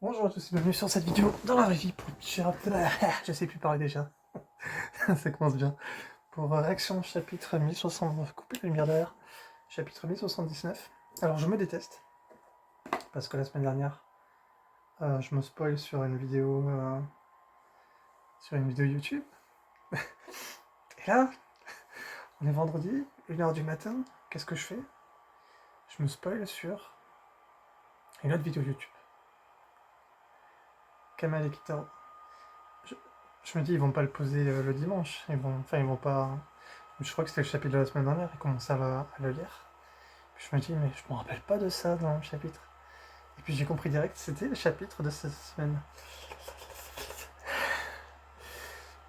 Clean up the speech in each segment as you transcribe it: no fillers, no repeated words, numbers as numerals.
Bonjour à tous et bienvenue sur cette vidéo dans la vraie vie pour je sais plus parler déjà, ça commence bien. Pour réaction chapitre 1060, couper la lumière derrière, chapitre 1079. Alors je me déteste, parce que la semaine dernière, je me spoil sur une vidéo YouTube. Et là, on est vendredi, 1h du matin, qu'est-ce que je fais? Je me spoil sur une autre vidéo YouTube. Kamal et Kitaro. Je, je me dis, ils vont pas le poser le dimanche, ils vont pas... Je crois que c'était le chapitre de la semaine dernière, ils commençaient à le lire. Puis je me dis, mais je me rappelle pas de ça dans le chapitre. Et puis j'ai compris direct, c'était le chapitre de cette semaine.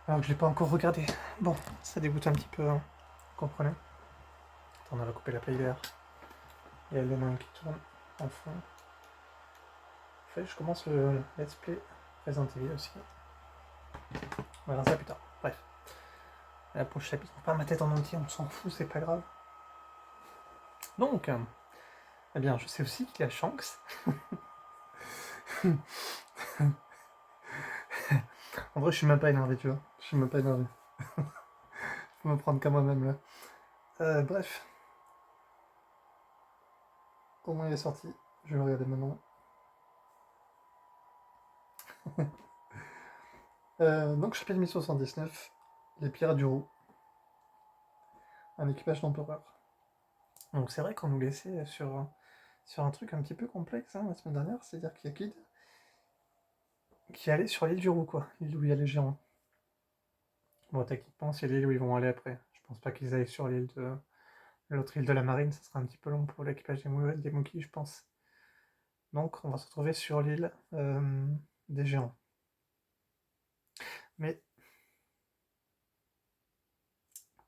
Alors que je l'ai pas encore regardé. Bon, ça dégoûte un petit peu, hein. Vous comprenez? Attends, on va couper la play d'air. Il y a le main qui tourne en fond. En fait, je commence le let's play Resident Evil aussi. On verra ça plus tard. Bref. La prochaine chapitre, pas ma tête en entier, on s'en fout, c'est pas grave. Donc, eh bien, je sais aussi qu'il y a Shanks. En vrai, je suis même pas énervé, tu vois. Je suis même pas énervé. Je peux me prendre qu'à moi-même là. Bref. Au moins il est sorti. Je vais le regarder maintenant. Donc, chapitre 1079. Les pirates du roux. Un équipage d'empereur. Donc, c'est vrai qu'on nous laissait sur un truc un petit peu complexe hein, la semaine dernière. C'est-à-dire qu'il y a Kid qui allait sur l'île du roux, quoi. L'île où il y a les géants. Bon, techniquement, c'est l'île où ils vont aller après. Je pense pas qu'ils aillent sur l'île de. L'autre île de la marine, ça sera un petit peu long pour l'équipage des Monkey, je pense. Donc, on va se retrouver sur l'île des géants. Mais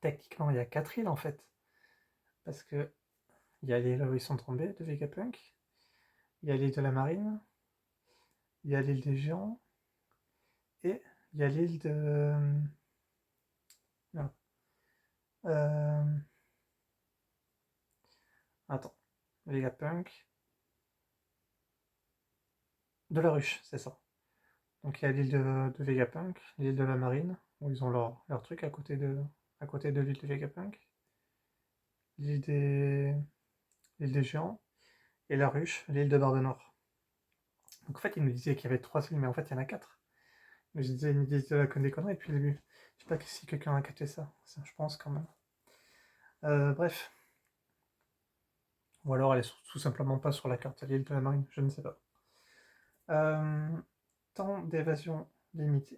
techniquement, il y a 4 îles en fait. Parce que il y a l'île où ils sont tombés de Vegapunk, il y a l'île de la marine, il y a l'île des géants, et il y a l'île de. Non. Euh... Attends. Vegapunk. De la ruche, c'est ça. Donc il y a l'île de Vegapunk, l'île de la marine, où ils ont leur truc à côté de l'île de Vegapunk, l'île l'île des géants, et la ruche, l'île de Barbe-Nord. Donc en fait, il nous disait qu'il y avait 3 îles, mais en fait, il y en a 4. Il me disait des conneries depuis le début. Je sais pas si quelqu'un a capté ça. Je pense quand même. Bref. Ou alors elle est tout simplement pas sur la carte à l'île de la marine, je ne sais pas. Euh, Temps d'évasion limité.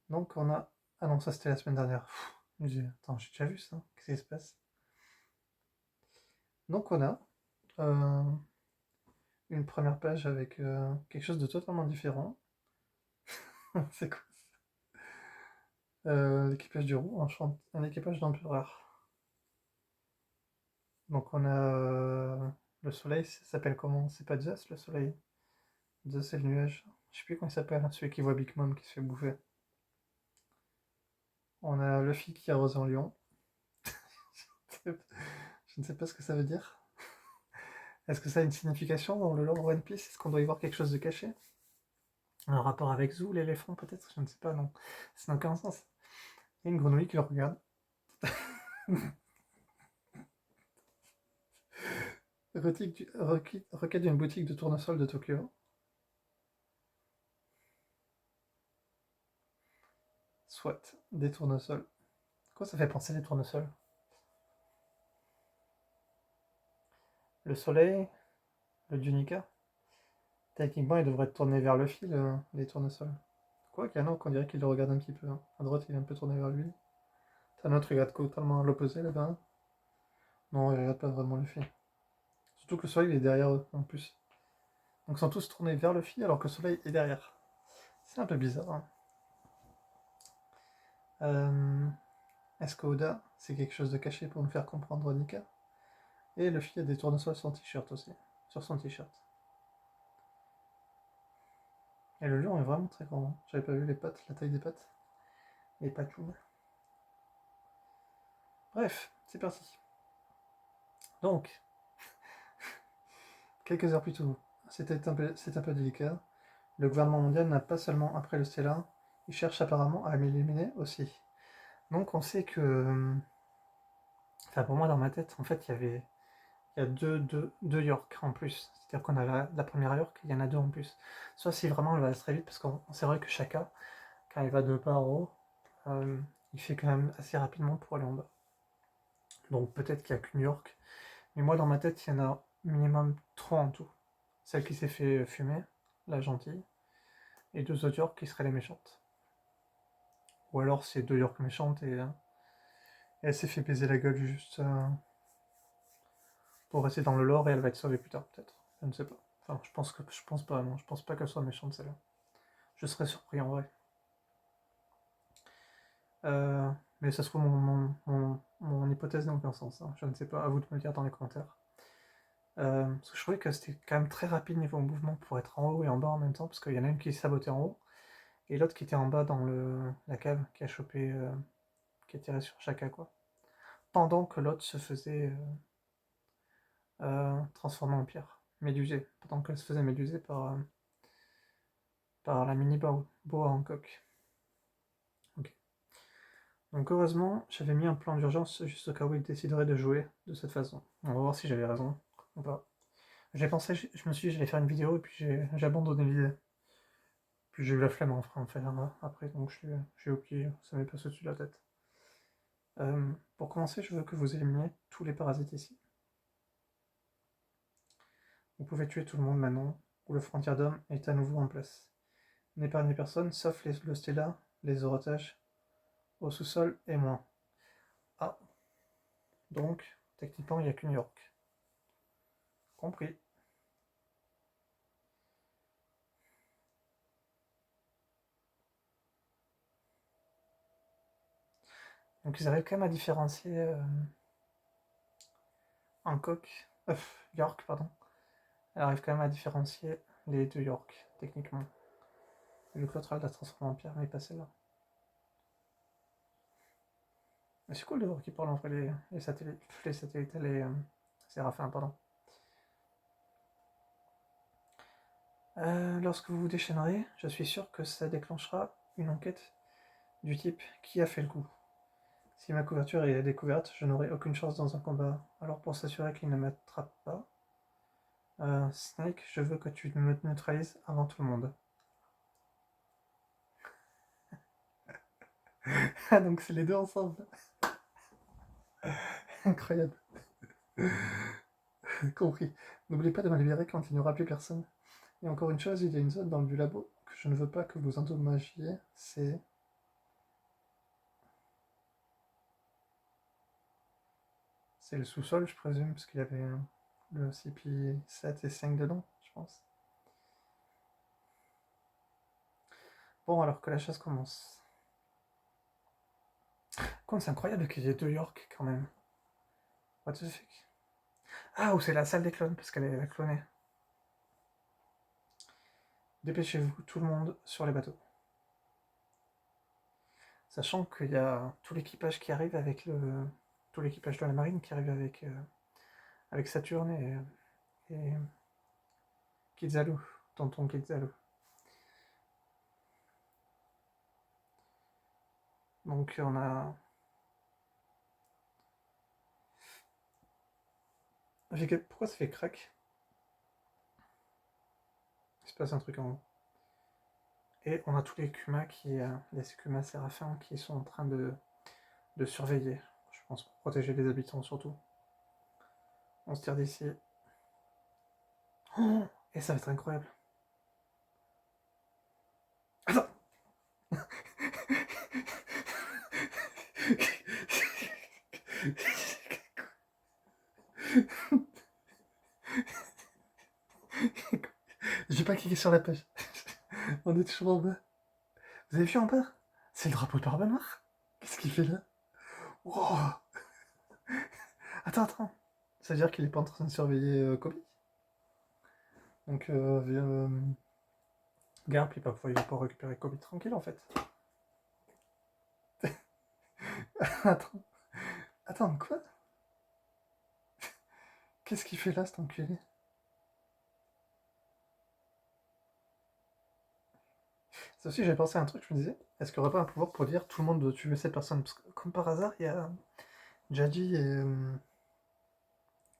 Donc on a. Ah non, ça c'était la semaine dernière. Attends, j'ai déjà vu ça. Qu'est-ce qui se passe? Donc on a euh, une première page avec quelque chose de totalement différent. C'est quoi ça? L'équipage du roux, un équipage d'empereur. Donc on a le soleil, ça s'appelle comment? C'est pas Zeus le soleil? Zeus c'est le nuage. Je sais plus comment il s'appelle, celui qui voit Big Mom qui se fait bouffer. On a Luffy qui arrose en lion. Je ne sais pas ce que ça veut dire. Est-ce que ça a une signification dans le lore One Piece? Est-ce qu'on doit y voir quelque chose de caché? Un rapport avec Zou, l'éléphant peut-être? Je ne sais pas, non. Ça n'a aucun sens. Il y a une grenouille qui le regarde. Requête d'une boutique de tournesol de Tokyo. Soit des tournesols. Quoi ça fait penser des tournesols? Le soleil, le Junica. Techniquement, il devrait tourner vers le fil, les tournesols. Quoi qu'il y en a, on dirait qu'il le regarde un petit peu, hein. À droite, il est un peu tourné vers lui. T'as un autre, il regarde totalement à l'opposé là-bas. Non, il regarde pas vraiment le fil. Surtout que le soleil il est derrière eux, en plus. Donc ils sont tous tournés vers le fil alors que le soleil est derrière. C'est un peu bizarre, hein. Est-ce qu'Oda, c'est quelque chose de caché pour nous faire comprendre Nika? Et le fil a des tournesols sur son t-shirt aussi. Sur son t-shirt. Et le lion est vraiment très grand, hein. J'avais pas vu les pattes, la taille des pattes. Les patounes. Bref, c'est parti. Donc, quelques heures plus tôt, c'est un peu délicat. Le gouvernement mondial n'a pas seulement après le Stellar, il cherche apparemment à m'éliminer aussi. Donc on sait que... Enfin pour moi dans ma tête, en fait il y a deux York en plus. C'est-à-dire qu'on a la première York, il y en a deux en plus. Soit si vraiment elle va très vite, parce que c'est vrai que Shaka, quand il va de bas en haut, il fait quand même assez rapidement pour aller en bas. Donc peut-être qu'il n'y a qu'une York. Mais moi dans ma tête, il y en a minimum trois en tout. Celle qui s'est fait fumer, la gentille, et deux autres York qui seraient les méchantes. Ou alors c'est deux York méchantes et elle s'est fait baiser la gueule juste pour rester dans le lore et elle va être sauvée plus tard peut-être. Je ne sais pas. Enfin, je pense pas, non. Je pense pas qu'elle soit méchante celle-là. Je serais surpris en vrai. Euh, mais ça se trouve mon hypothèse n'a aucun sens. Hein. Je ne sais pas, à vous de me le dire dans les commentaires. Parce que je trouvais que c'était quand même très rapide niveau mouvement pour être en haut et en bas en même temps, parce qu'il y en a une qui sabotait en haut, et l'autre qui était en bas dans la cave, qui a chopé, qui a tiré sur Shaka, quoi. Pendant que l'autre se faisait transformer en pierre, médusée, pendant qu'elle se faisait méduser par la mini boa Hancock. Ok. Donc heureusement, j'avais mis un plan d'urgence juste au cas où il déciderait de jouer de cette façon. On va voir si j'avais raison ou pas. J'ai pensé, je me suis dit j'allais faire une vidéo et puis j'ai abandonné l'idée. Puis j'ai eu la flemme en faire après, donc j'ai oublié, ça m'est passé au-dessus de la tête. Pour commencer, je veux que vous éliminiez tous les parasites ici. Vous pouvez tuer tout le monde maintenant, ou le frontière d'homme est à nouveau en place. N'épargnez personne, sauf le Stella, les orotages, au sous-sol et moi. Ah, donc, techniquement, il n'y a qu'une York. Compris. Donc ils arrivent quand même à différencier Hancock, York, pardon. Elle arrive quand même à différencier les deux York, techniquement. Vu que l'autre elle la transforme en pierre, mais pas celle-là. Mais c'est cool de voir qu'ils parlent entre les satellites, les séraphins, pardon. Lorsque vous vous déchaînerez, je suis sûr que ça déclenchera une enquête du type qui a fait le coup. Si ma couverture est découverte, je n'aurai aucune chance dans un combat. Alors pour s'assurer qu'il ne m'attrape pas, Snake, je veux que tu me neutralises avant tout le monde. Ah donc c'est les deux ensemble. Incroyable. Compris. N'oubliez pas de me libérer quand il n'y aura plus personne. Et encore une chose, il y a une zone dans le labo que je ne veux pas que vous endommagiez, c'est... C'est le sous-sol, je présume, parce qu'il y avait le CP7 et 5 dedans, je pense. Bon, alors que la chasse commence. Comme c'est incroyable qu'il y ait deux York, quand même. What the fuck? Ah, ou c'est la salle des clones, parce qu'elle est clonée. Dépêchez-vous, tout le monde, sur les bateaux. Sachant qu'il y a tout l'équipage qui arrive avec le... Tout l'équipage de la marine qui arrive avec Saturne et Kizalu, tonton Kizalu. Donc on a... Pourquoi ça fait crack? Il se passe un truc en haut. Et on a tous les Kuma les Kuma séraphins qui sont en train de surveiller. Je pense pour protéger les habitants surtout. On se tire d'ici. Oh, et ça va être incroyable. Attends. J'ai pas cliqué sur la page. On est toujours en bas. Vous avez vu en bas? C'est le drapeau de Barbe Noire. Qu'est-ce qu'il fait là? Wow. Attends. Ça veut dire qu'il est pas en train de surveiller Kobe? Donc, Garp, il va pas récupérer Kobe tranquille en fait. Attends. Attends, quoi? Qu'est-ce qu'il fait là, cet enculé? Ça aussi, j'ai pensé à un truc, je me disais, est-ce qu'il n'y aurait pas un pouvoir pour dire tout le monde doit tuer cette personne? Parce que, comme par hasard, il y a Jadi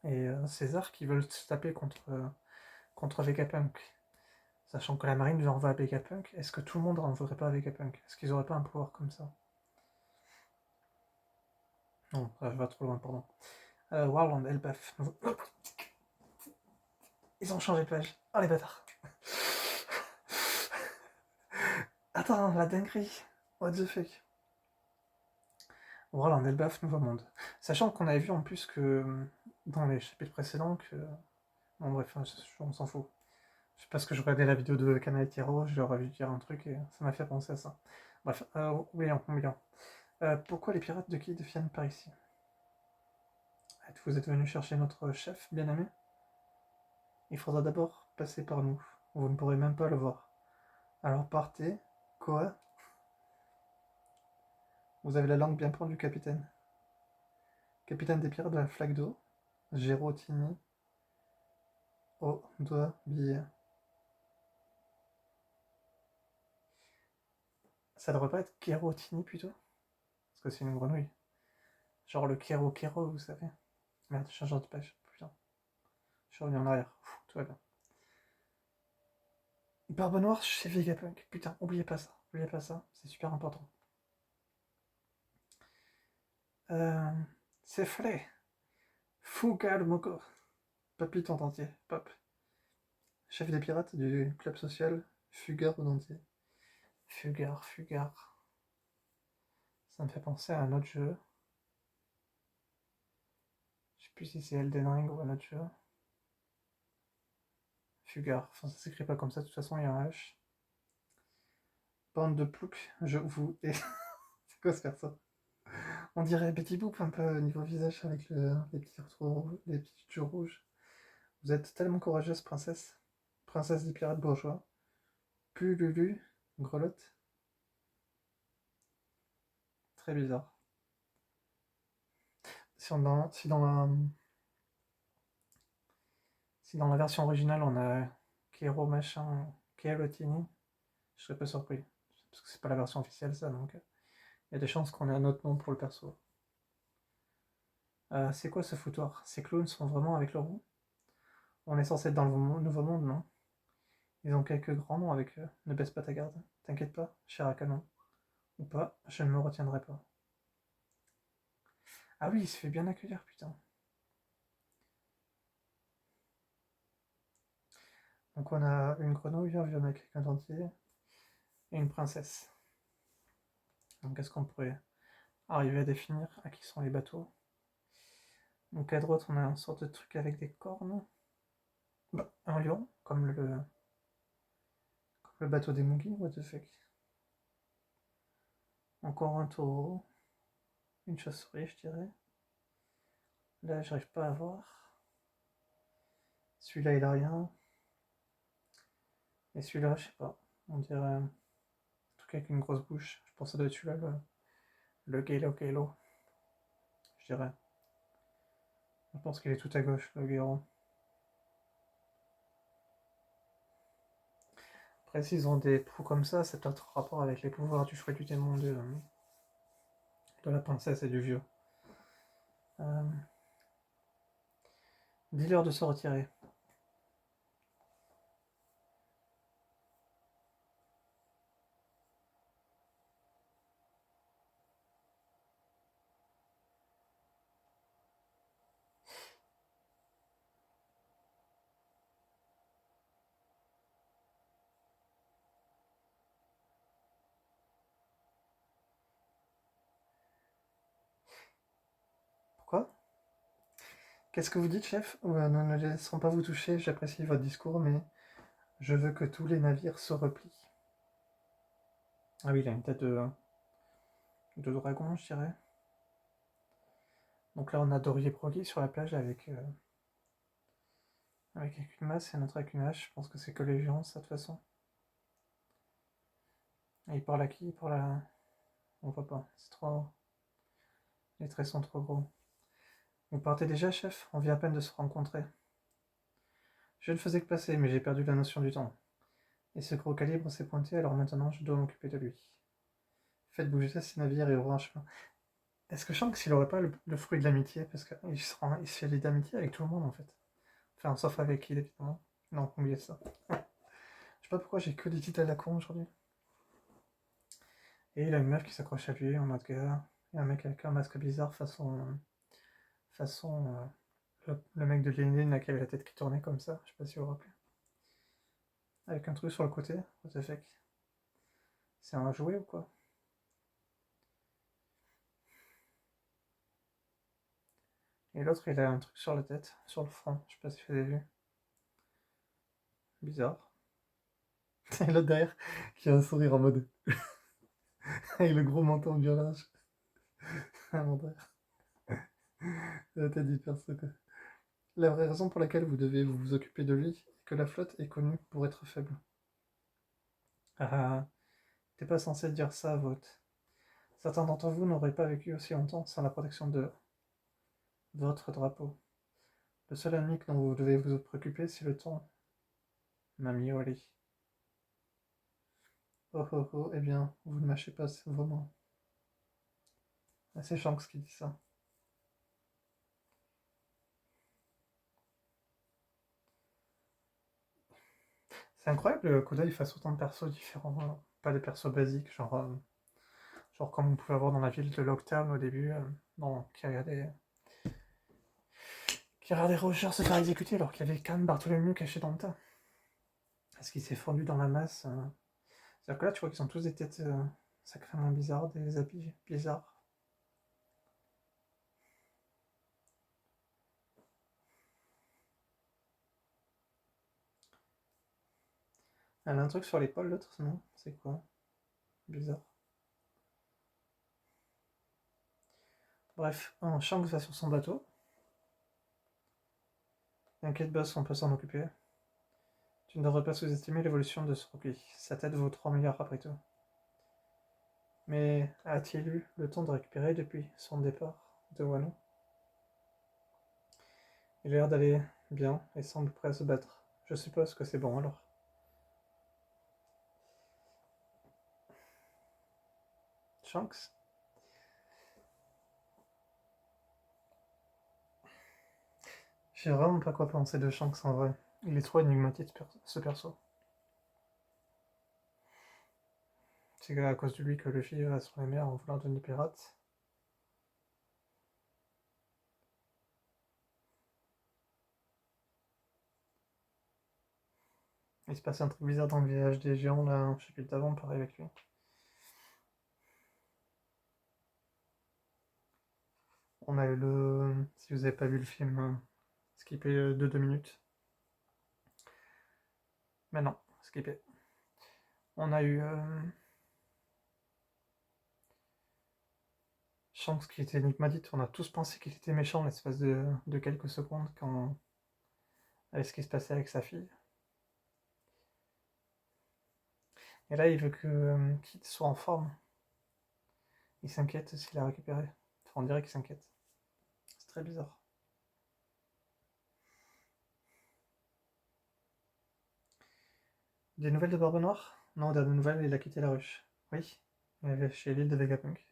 et César qui veulent se taper contre Vegapunk. Sachant que la marine lui envoie à Vegapunk, est-ce que tout le monde en voudrait pas à Vegapunk? Est-ce qu'ils auraient pas un pouvoir comme ça? Non, ça va trop loin, pardon. Warland, Elbaf. Ils ont changé de page. Oh les bâtards. Attends, la dinguerie. What the fuck. Warland, Elbaf, Nouveau Monde. Sachant qu'on avait vu en plus que dans les chapitres précédents que. Bon, bref, on s'en fout. Je sais pas ce que je regardais la vidéo de Kanai Tiro, je leur ai vu dire un truc et ça m'a fait penser à ça. Bref, oublions. Pourquoi les pirates de Kid viennent par ici? Vous êtes venu chercher notre chef, bien-aimé? Il faudra d'abord passer par nous. Vous ne pourrez même pas le voir. Alors partez. Quoi? Vous avez la langue bien pendue, capitaine. Capitaine des pirates de la flaque d'eau. Gérotini. Au doigt billet. Ça devrait pas être Kérotini plutôt? Parce que c'est une grenouille. Genre le Kéro, vous savez. Merde, changeant de page. Putain. Je suis revenu en arrière. Tout va bien. Barbe Noire chez Vegapunk. Putain, oubliez pas ça. Oubliez pas ça. C'est super important. C'est frais. Fougal Moko. Papy ton entier. Pop. Chef des pirates du club social Fugard au dentier. Fugard. Ça me fait penser à un autre jeu. Je sais plus si c'est Elden Ring ou un autre jeu. Fugard. Enfin, ça s'écrit pas comme ça, de toute façon, il y a un H. Bande de ploucs, je vous hais. C'est quoi se faire ça? On dirait Betty Boop un peu au niveau visage avec les petits yeux rouges. Vous êtes tellement courageuse, princesse. Princesse des pirates bourgeois. Pululu, grelotte. Très bizarre. Si dans la version originale on a Kero machin, Kerotini, je serais pas surpris. Parce que c'est pas la version officielle ça, donc il y a des chances qu'on ait un autre nom pour le perso. C'est quoi ce foutoir? Ces clowns sont vraiment avec le roux? On est censé être dans le nouveau monde, non? Ils ont quelques grands noms avec eux. Ne baisse pas ta garde. T'inquiète pas, cher à canon. Ou pas, je ne me retiendrai pas. Ah oui, il se fait bien accueillir, putain. Donc on a une grenouille, un vieux mec avec un dentier, et une princesse. Donc est-ce qu'on pourrait arriver à définir à qui sont les bateaux? Donc à droite on a une sorte de truc avec des cornes. Bah, un lion, comme le bateau des Moogies, what the fuck. Encore un taureau. Une chauve-souris, je dirais. Là, j'arrive pas à voir. Celui-là, il a rien. Et celui-là, je sais pas. On dirait un truc avec une grosse bouche. Je pense que ça doit être celui-là, le Gelo. Je dirais. Je pense qu'il est tout à gauche, le Gero. Après, s'ils ont des pros comme ça, c'est peut-être en rapport avec les pouvoirs du fruit du démon de la princesse et du vieux. Euh, Dis-leur de se retirer. Pourquoi? Qu'est-ce que vous dites, chef? Nous ne laisserons pas vous toucher, j'apprécie votre discours, mais je veux que tous les navires se replient. Ah oui, il a une tête de dragon, je dirais. Donc là, on a Dorier Broglie sur la plage avec une masse et un autre avec une hache. Je pense que c'est que les géants, ça, de toute façon. Et il parle à qui? Il parle à... On voit pas, c'est trop... Les traits sont trop gros. Vous partez déjà, chef? On vient à peine de se rencontrer. Je ne faisais que passer, mais j'ai perdu la notion du temps. Et ce gros calibre s'est pointé, alors maintenant je dois m'occuper de lui. Faites bouger ces navires et ouvrez un chemin. Est-ce que Shanks, il aurait pas le fruit de l'amitié? Parce qu'il il se lie d'amitié avec tout le monde en fait. Enfin, sauf avec il, évidemment. Non, oubliez ça. Je sais pas pourquoi j'ai que des titres à la con aujourd'hui. Et il a une meuf qui s'accroche à lui en mode gars. Et un mec avec un masque bizarre façon le mec de Lénine là, qui avait la tête qui tournait comme ça. Je sais pas si vous vous rappelez. Avec un truc sur le côté. What the fuck? C'est un jouet ou quoi? Et l'autre, il a un truc sur la tête, sur le front. Je sais pas si vous avez vu. Bizarre. Et l'autre derrière, qui a un sourire en mode. Avec le gros menton de violage. Ah mon frère. La tête du perso quoi. La vraie raison pour laquelle vous devez vous occuper de lui est que la flotte est connue pour être faible. Ah, t'es pas censé dire ça, Vote. Certains d'entre vous n'auraient pas vécu aussi longtemps sans la protection de votre drapeau. Le seul ennemi dont vous devez vous préoccuper, c'est le temps, Mamie Wally. Oh oh oh, eh bien, vous ne mâchez pas vos mots. Ah, c'est Shanks qui dit ça. C'est incroyable que il fasse autant de persos différents, pas des persos basiques, genre comme on pouvait avoir dans la ville de Locktown au début, qui regardait Roger se faire exécuter alors qu'il y avait quand même Bartholomew caché dans le tas. Est-ce qu'il s'est fondu dans la masse C'est-à-dire que là, tu vois qu'ils ont tous des têtes sacrément bizarres, des habits bizarres. Elle a un truc sur l'épaule, l'autre, non? C'est quoi? Bizarre. Bref, Shanks va sur son bateau. T'inquiète, boss, on peut s'en occuper. Tu ne devrais pas sous-estimer l'évolution de ce rookie. Sa tête vaut 3 milliards après tout. Mais a-t-il eu le temps de récupérer depuis son départ de Wano? Il a l'air d'aller bien et semble prêt à se battre. Je suppose que c'est bon alors. Shanks? Je sais vraiment pas quoi penser de Shanks en vrai. Il est trop énigmatique ce perso. C'est à cause de lui que Luffy va sur les mers en voulant devenir pirate. Il se passe un truc bizarre dans le village des géants là, un chapitre d'avant, pareil avec lui. On a eu le. Si vous avez pas vu le film, skippé de 2 minutes. Mais non, skippé. On a eu Shanks qui était énigmatique. On a tous pensé qu'il était méchant l'espace de quelques secondes quand. Avec ce qui se passait avec sa fille. Et là, il veut que Kid soit en forme. Il s'inquiète s'il l'a récupéré. Enfin, on dirait qu'il s'inquiète. C'est très bizarre. Des nouvelles de Barbe Noire? Non, dernière nouvelle, il a quitté la ruche. Oui, il est chez l'île de Vegapunk.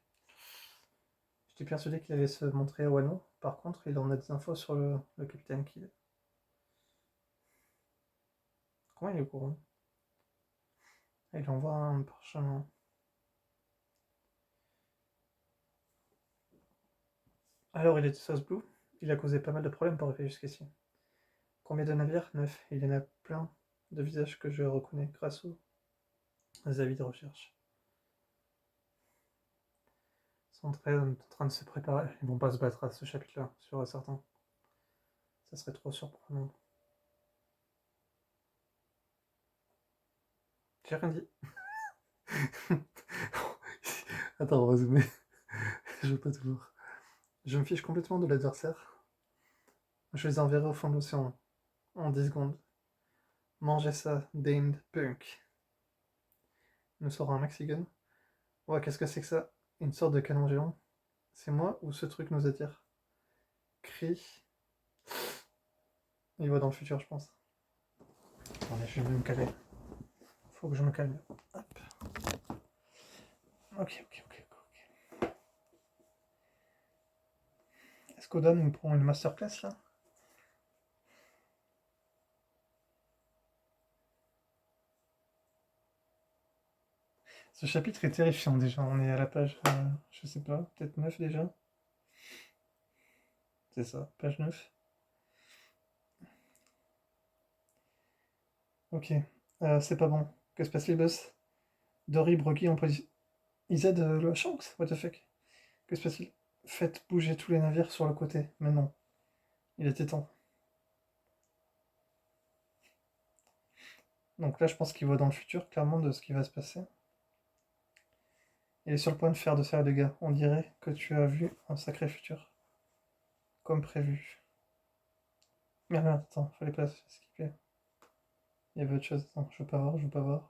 J'étais persuadé qu'il allait se montrer à Wano. Par contre, il en a des infos sur le capitaine Kidd. Comment il est au courant? Il envoie un parchemin. Alors, il est de South Blue. Il a causé pas mal de problèmes pour arriver jusqu'ici. Combien de navires? 9. Il y en a plein de visages que je reconnais grâce aux avis de recherche. Ils sont en train de se préparer. Ils vont pas se battre à ce chapitre-là, sûr et certain. Ça serait trop surprenant. J'ai rien dit. Attends, on va zoomer. Je veux pas toujours. Je me fiche complètement de l'adversaire. Je les enverrai au fond de l'océan. En 10 secondes. Mangez ça, Damned Punk. Il nous sort un Maxigun. Ouais, qu'est-ce que c'est que ça? Une sorte de canon géant. C'est moi ou ce truc nous attire? Cri. Il va dans le futur, je pense. Attendez, je vais me caler. Faut que je me calme. Hop. Ok. Est-ce qu'Oda nous prend une masterclass là? Ce chapitre est terrifiant déjà. On est à la page, je sais pas, peut-être 9 déjà. C'est ça, page 9. Ok. C'est pas bon. Que se passe-t-il, boss? Dory, Brocky en position. Ils aident le Shanks? What the fuck? Que se passe-t-il? Faites bouger tous les navires sur le côté. Mais non. Il était temps. Donc là, je pense qu'il voit dans le futur, clairement, de ce qui va se passer. Il est sur le point de faire de sérieux dégâts. On dirait que tu as vu un sacré futur. Comme prévu. Merde, attends, fallait pas skipper. Il y avait autre chose. Attends, je veux pas voir.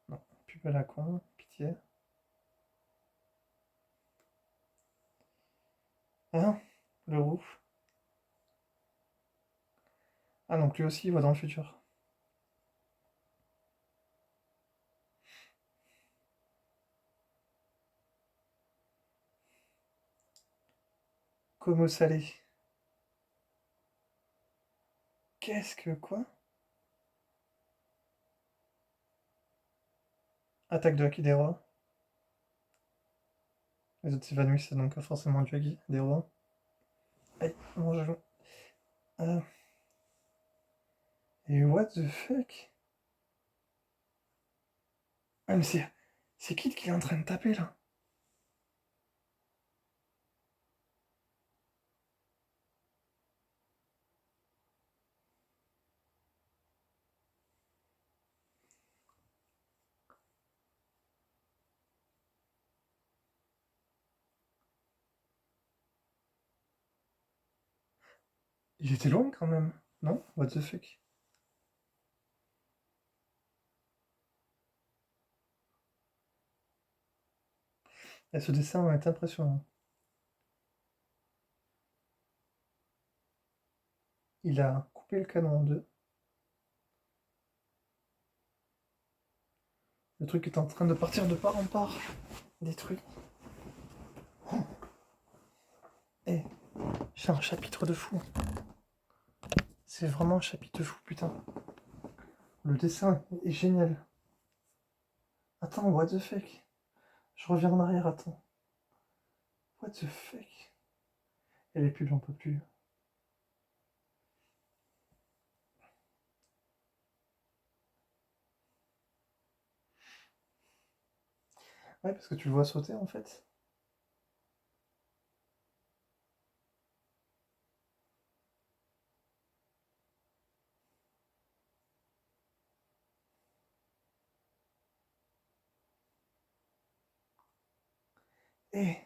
Non, pub à la con, pitié. Hein? Le roux. Ah, donc lui aussi, il voit dans le futur. Como salé. Qu'est-ce que quoi? Attaque de Haki des rois. Les autres s'évanouissent, donc forcément du Haki des rois. Aïe, mon genou. Ah. Et what the fuck? Ah, mais c'est Kid qui est en train de taper là. Il était loin quand même, non? What the fuck? Et ce dessin est impressionnant. Il a coupé le canon en deux. Le truc est en train de partir de part en part. Détruit. Eh, c'est un chapitre de fou. C'est vraiment un chapitre de fou, putain. Le dessin est génial. Attends, what the fuck? Je reviens en arrière, attends. What the fuck? Et les pubs, j'en peux plus. Ouais, parce que tu le vois sauter en fait. Eh,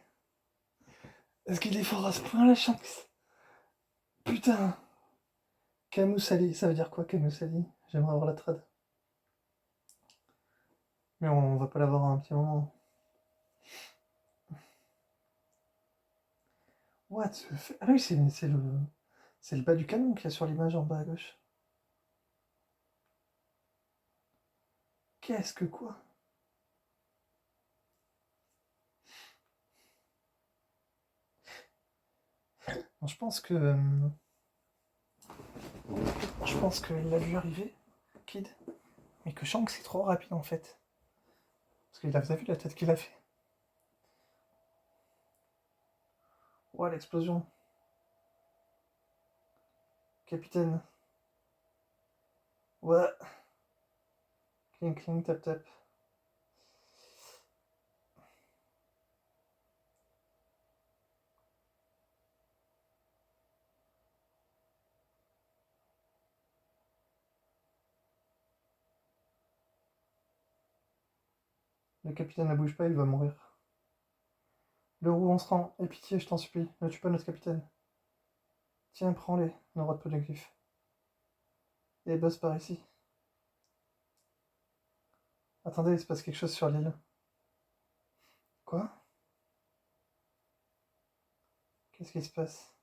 est-ce qu'il est fort à ce point, la Shanks? Putain! Camus Ali, ça veut dire quoi, Camus Ali? J'aimerais avoir la trad. Mais on va pas l'avoir à un petit moment. What the fuck? Ah oui, c'est le bas du canon qu'il y a sur l'image en bas à gauche. Qu'est-ce que quoi? Non, je pense qu'il l'a vu arriver, Kid. Mais que Shanks c'est trop rapide en fait. Parce qu'il a vu la tête qu'il a fait. Ouah, l'explosion. Capitaine. Ouais. Cling cling tap tap. Le capitaine ne bouge pas, il va mourir. Le roux, on se rend. Aie pitié, je t'en supplie. Ne tue pas notre capitaine. Tiens, prends-les, nos rois de polyglyphes. Et boss par ici. Attendez, il se passe quelque chose sur l'île. Quoi? Qu'est-ce qui se passe?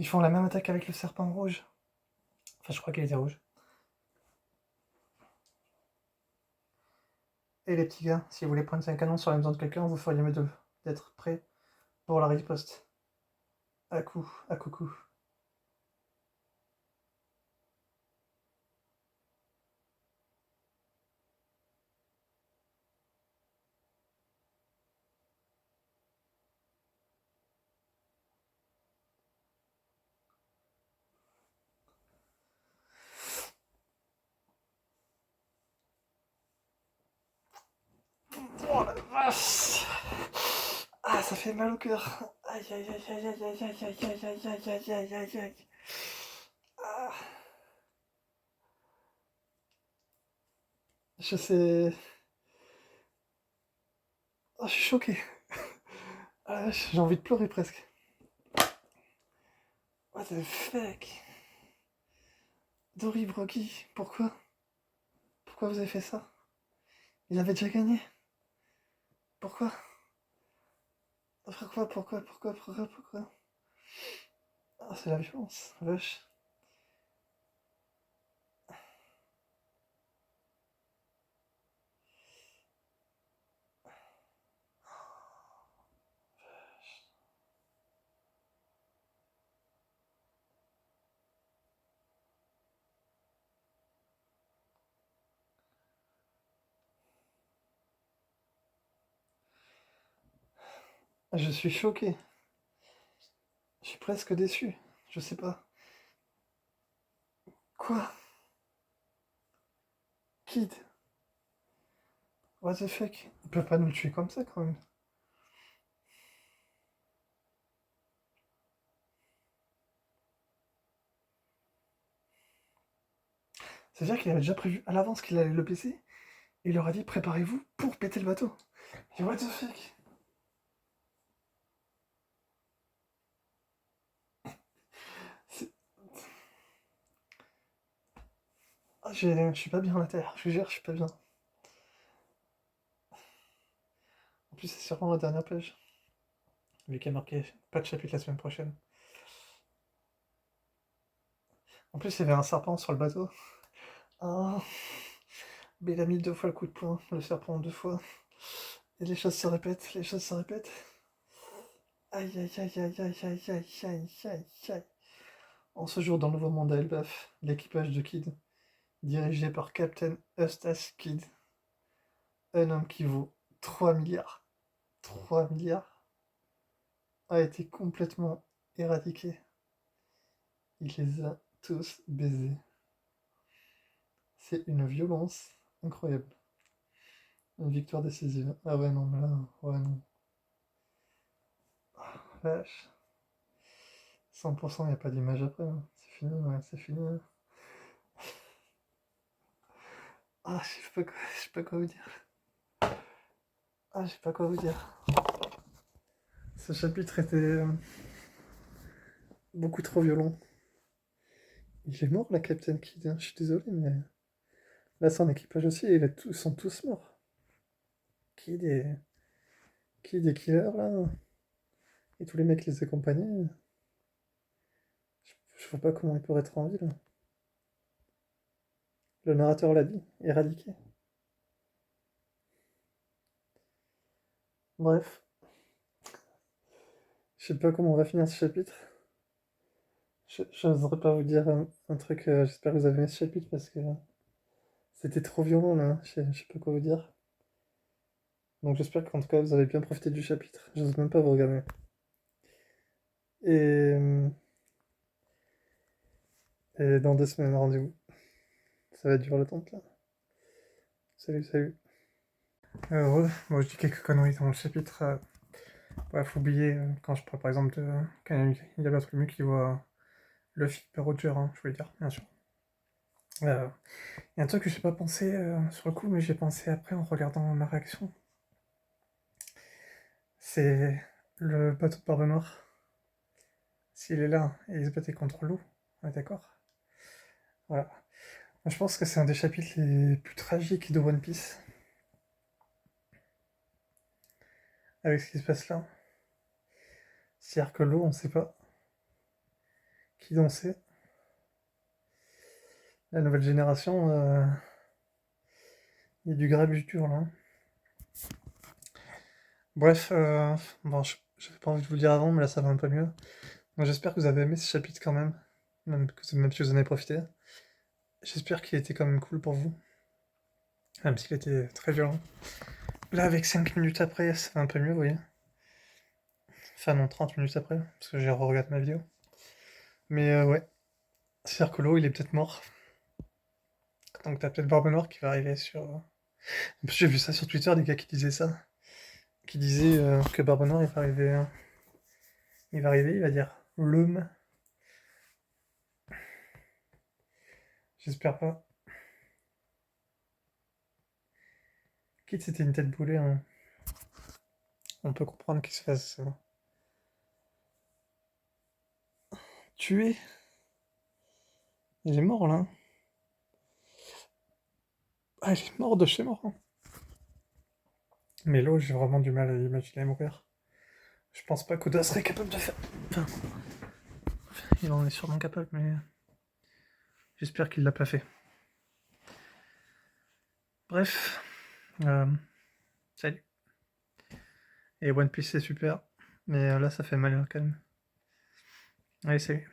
Ils font la même attaque avec le serpent rouge. Enfin, je crois qu'il était rouge. Et les petits gars, si vous voulez prendre un canon sur la maison de quelqu'un, vous feriez mieux d'être prêt pour la riposte. À coup, à coucou. Oh la vache! Ah, ça fait mal au cœur. Aïe aïe aïe aïe aïe aïe aïe aïe aïe aïe aïe aïe aïe aïe aïe. Ah, je sais. Oh, je suis choqué. Ah, j'ai envie de pleurer presque. What the fuck? Dory Broggy, pourquoi? Pourquoi vous avez fait ça? Il avait déjà gagné. Pourquoi? Pourquoi? Ah, c'est la violence, vache. Je suis choqué. Je suis presque déçu. Je sais pas. Quoi? Kid? What the fuck? Ils peuvent pas nous le tuer comme ça quand même. C'est-à-dire qu'il avait déjà prévu à l'avance qu'il allait le baisser et il leur a dit préparez-vous pour péter le bateau. Et what the fuck? C'est- Ah, je suis pas bien à la terre, je vous jure, je suis pas bien. En plus, c'est sûrement la dernière page. Vu qu'il y a marqué pas de chapitre la semaine prochaine. En plus, il y avait un serpent sur le bateau. Ah, mais il a mis 2 fois le coup de poing, le serpent 2 fois. Et les choses se répètent, les choses se répètent. Aïe aïe aïe aïe aïe aïe aïe aïe aïe aïe. En ce jour dans le nouveau monde à Elbaf, l'équipage de Kid, dirigé par Captain Eustace Kidd, un homme qui vaut 3 milliards, 3 milliards, a été complètement éradiqué. Il les a tous baisés. C'est une violence incroyable. Une victoire décisive. Ah ouais, non, mais là, ouais, non. Vache. 100%, il n'y a pas d'image après, hein. C'est fini, ouais, c'est fini, hein. Ah, je sais pas quoi vous dire. Ah, je sais pas quoi vous dire. Ce chapitre était beaucoup trop violent. Il est mort, la Captain Kidd, hein. Je suis désolé, mais là, son équipage aussi, ils sont tous morts. Kidd et, Kidd et Killer, là, et tous les mecs qui les accompagnaient, je vois pas comment ils pourraient être en vie, là. Le narrateur l'a dit, éradiqué. Bref, je sais pas comment on va finir ce chapitre. Je n'oserais pas vous dire un truc, j'espère que vous avez aimé ce chapitre parce que c'était trop violent là, je sais pas quoi vous dire. Donc j'espère qu'en tout cas vous avez bien profité du chapitre. J'ose même pas vous regarder. Et, et dans 2 semaines, rendez-vous. Ça va durer le temps là. Salut, salut. Ouais, moi je dis quelques conneries dans le chapitre. Bref, oubliez quand je parle par exemple de. Quand il y a Bartholomew qui voit Luffy par Roger, hein, je voulais dire, bien sûr. Il y a un truc que j'ai pas pensé sur le coup, mais j'ai pensé après en regardant ma réaction. C'est le bateau de Barbe Noire. S'il est là et il se battait contre l'eau, on est d'accord? Voilà. Moi, je pense que c'est un des chapitres les plus tragiques de One Piece, avec ce qui se passe là. C'est-à-dire que l'eau, on sait pas. qui dansait. La nouvelle génération, il y a du grave du dur là, hein. Bref, bon, j'avais pas envie de vous le dire avant, mais là ça va un peu mieux. Donc j'espère que vous avez aimé ce chapitre quand même, même si vous en avez profité. J'espère qu'il était quand même cool pour vous, même s'il était très violent. Là, avec 5 minutes après, ça va un peu mieux, vous voyez. Enfin non, 30 minutes après, parce que j'ai regardé ma vidéo. Mais ouais, Circolo, il est peut-être mort. Donc t'as peut-être Barbe Noire qui va arriver sur... En plus, j'ai vu ça sur Twitter, des gars qui disaient ça. Qui disaient que Barbe Noire, il va arriver... il va dire l'homme. J'espère pas. Quitte c'était une tête brûlée, hein. On peut comprendre qu'il se fasse tuer. Il est mort là, hein. Ah, il est mort de chez mort, hein. Mais là, j'ai vraiment du mal à imaginer mourir. Je pense pas qu'Oda serait capable de faire. Enfin, il en est sûrement capable, mais j'espère qu'il l'a pas fait. Bref, salut. Et One Piece c'est super, mais là ça fait mal quand même. Allez, salut.